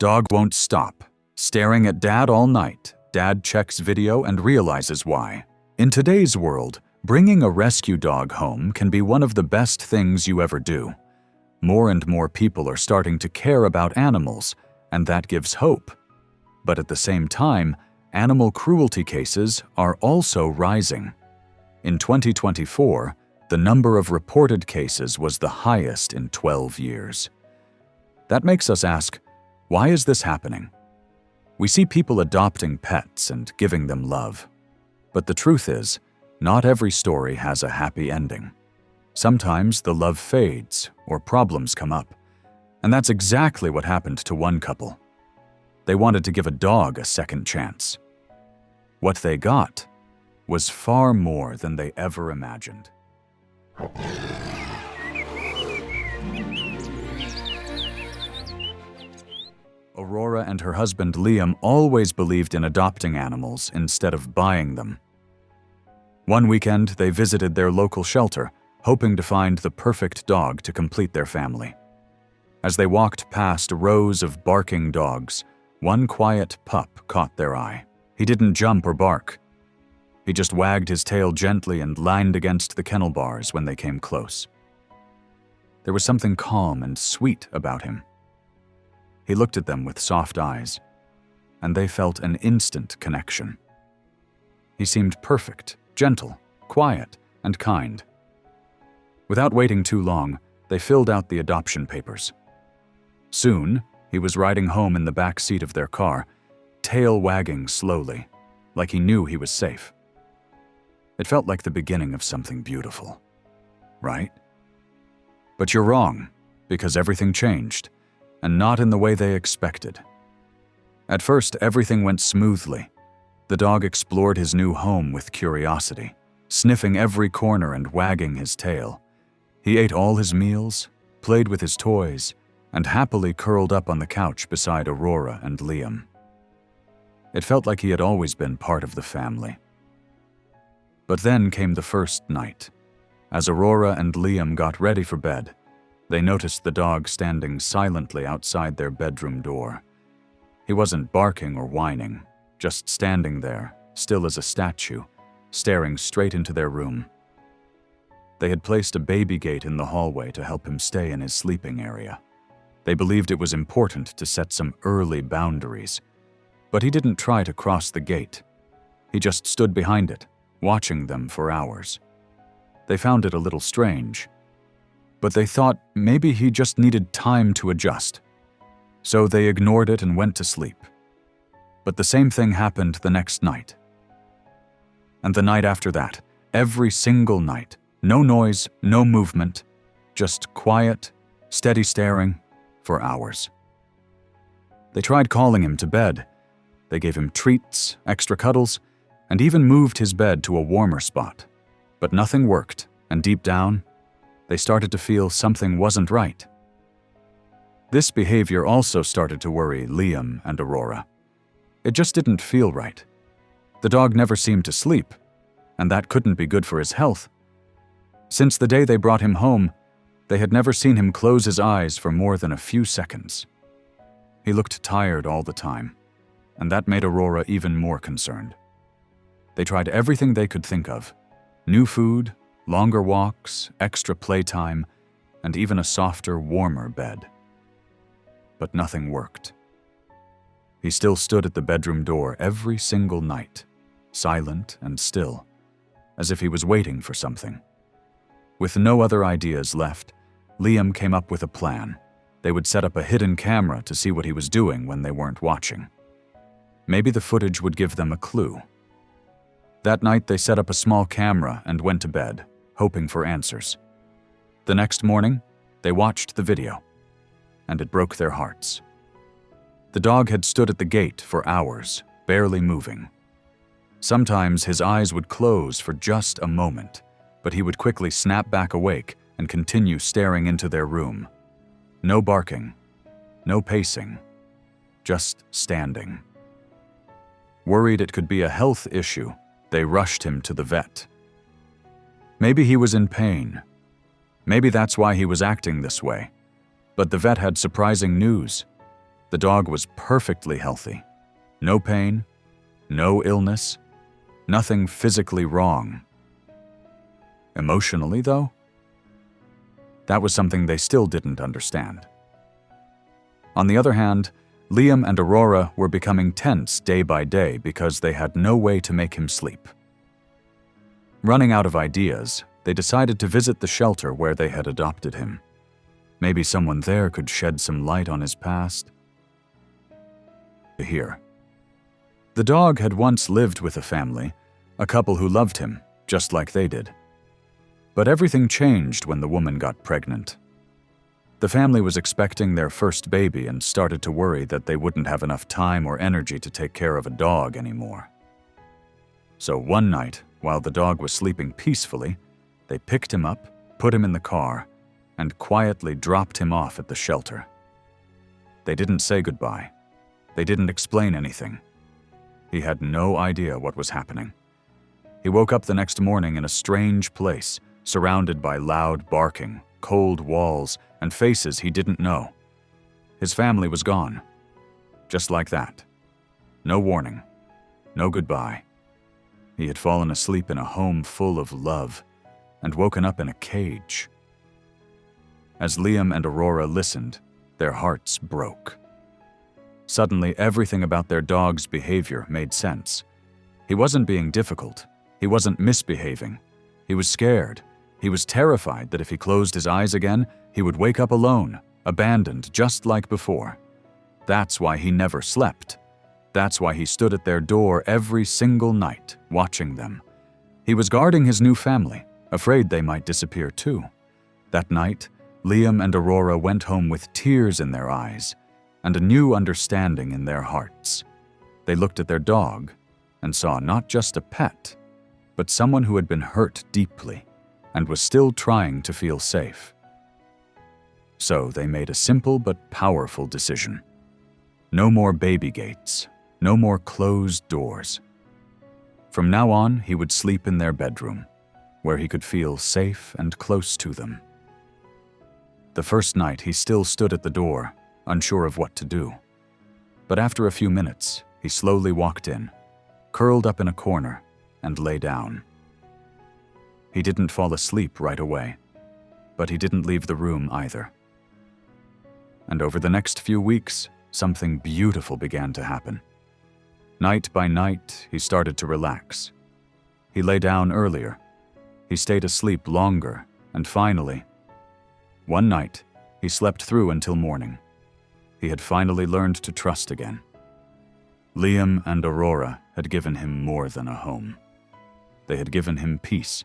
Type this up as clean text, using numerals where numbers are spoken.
Dog won't stop. Staring at Dad all night. Dad checks video and realizes why. In today's world, bringing a rescue dog home can be one of the best things you ever do. More and more people are starting to care about animals, and that gives hope. But at the same time, animal cruelty cases are also rising. In 2024, the number of reported cases was the highest in 12 years. That makes us ask, why is this happening? We see people adopting pets and giving them love. But the truth is, not every story has a happy ending. Sometimes the love fades or problems come up. And that's exactly what happened to one couple. They wanted to give a dog a second chance. What they got was far more than they ever imagined. Aurora and her husband Liam always believed in adopting animals instead of buying them. One weekend, they visited their local shelter, hoping to find the perfect dog to complete their family. As they walked past rows of barking dogs, one quiet pup caught their eye. He didn't jump or bark. He just wagged his tail gently and leaned against the kennel bars when they came close. There was something calm and sweet about him. He looked at them with soft eyes, and they felt an instant connection. He seemed perfect, gentle, quiet, and kind. Without waiting too long, they filled out the adoption papers. Soon, he was riding home in the back seat of their car, tail wagging slowly, like he knew he was safe. It felt like the beginning of something beautiful, right? But you're wrong, because everything changed, and not in the way they expected. At first, everything went smoothly. The dog explored his new home with curiosity, sniffing every corner and wagging his tail. He ate all his meals, played with his toys, and happily curled up on the couch beside Aurora and Liam. It felt like he had always been part of the family. But then came the first night. As Aurora and Liam got ready for bed, they noticed the dog standing silently outside their bedroom door. He wasn't barking or whining, just standing there, still as a statue, staring straight into their room. They had placed a baby gate in the hallway to help him stay in his sleeping area. They believed it was important to set some early boundaries, but he didn't try to cross the gate. He just stood behind it, watching them for hours. They found it a little strange, but they thought maybe he just needed time to adjust. So they ignored it and went to sleep. But the same thing happened the next night. And the night after that, every single night, no noise, no movement, just quiet, steady staring for hours. They tried calling him to bed. They gave him treats, extra cuddles, and even moved his bed to a warmer spot. But nothing worked, and deep down, they started to feel something wasn't right. This behavior also started to worry Liam and Aurora. It just didn't feel right. The dog never seemed to sleep, and that couldn't be good for his health. Since the day they brought him home, they had never seen him close his eyes for more than a few seconds. He looked tired all the time, and that made Aurora even more concerned. They tried everything they could think of: new food, longer walks, extra playtime, and even a softer, warmer bed. But nothing worked. He still stood at the bedroom door every single night, silent and still, as if he was waiting for something. With no other ideas left, Liam came up with a plan. They would set up a hidden camera to see what he was doing when they weren't watching. Maybe the footage would give them a clue. That night, they set up a small camera and went to bed, hoping for answers. The next morning, they watched the video, and it broke their hearts. The dog had stood at the gate for hours, barely moving. Sometimes his eyes would close for just a moment, but he would quickly snap back awake and continue staring into their room. No barking, no pacing, just standing. Worried it could be a health issue, they rushed him to the vet. Maybe he was in pain. Maybe that's why he was acting this way. But the vet had surprising news. The dog was perfectly healthy. No pain, no illness, nothing physically wrong. Emotionally, though? That was something they still didn't understand. On the other hand, Liam and Aurora were becoming tense day by day because they had no way to make him sleep. Running out of ideas, they decided to visit the shelter where they had adopted him. Maybe someone there could shed some light on his past. Here. The dog had once lived with a family, a couple who loved him, just like they did. But everything changed when the woman got pregnant. The family was expecting their first baby and started to worry that they wouldn't have enough time or energy to take care of a dog anymore. So one night, while the dog was sleeping peacefully, they picked him up, put him in the car, and quietly dropped him off at the shelter. They didn't say goodbye. They didn't explain anything. He had no idea what was happening. He woke up the next morning in a strange place, surrounded by loud barking, cold walls, and faces he didn't know. His family was gone. Just like that. No warning. No goodbye. He had fallen asleep in a home full of love and woken up in a cage. As Liam and Aurora listened, their hearts broke. Suddenly, everything about their dog's behavior made sense. He wasn't being difficult. He wasn't misbehaving. He was scared. He was terrified that if he closed his eyes again, he would wake up alone, abandoned just like before. That's why he never slept. That's why he stood at their door every single night, watching them. He was guarding his new family, afraid they might disappear too. That night, Liam and Aurora went home with tears in their eyes and a new understanding in their hearts. They looked at their dog and saw not just a pet, but someone who had been hurt deeply and was still trying to feel safe. So they made a simple but powerful decision. No more baby gates, no more closed doors. From now on, he would sleep in their bedroom, where he could feel safe and close to them. The first night, he still stood at the door, unsure of what to do. But after a few minutes, he slowly walked in, curled up in a corner, and lay down. He didn't fall asleep right away, but he didn't leave the room either. And over the next few weeks, something beautiful began to happen. Night by night, he started to relax. He lay down earlier. He stayed asleep longer, and finally, one night, he slept through until morning. He had finally learned to trust again. Liam and Aurora had given him more than a home. They had given him peace,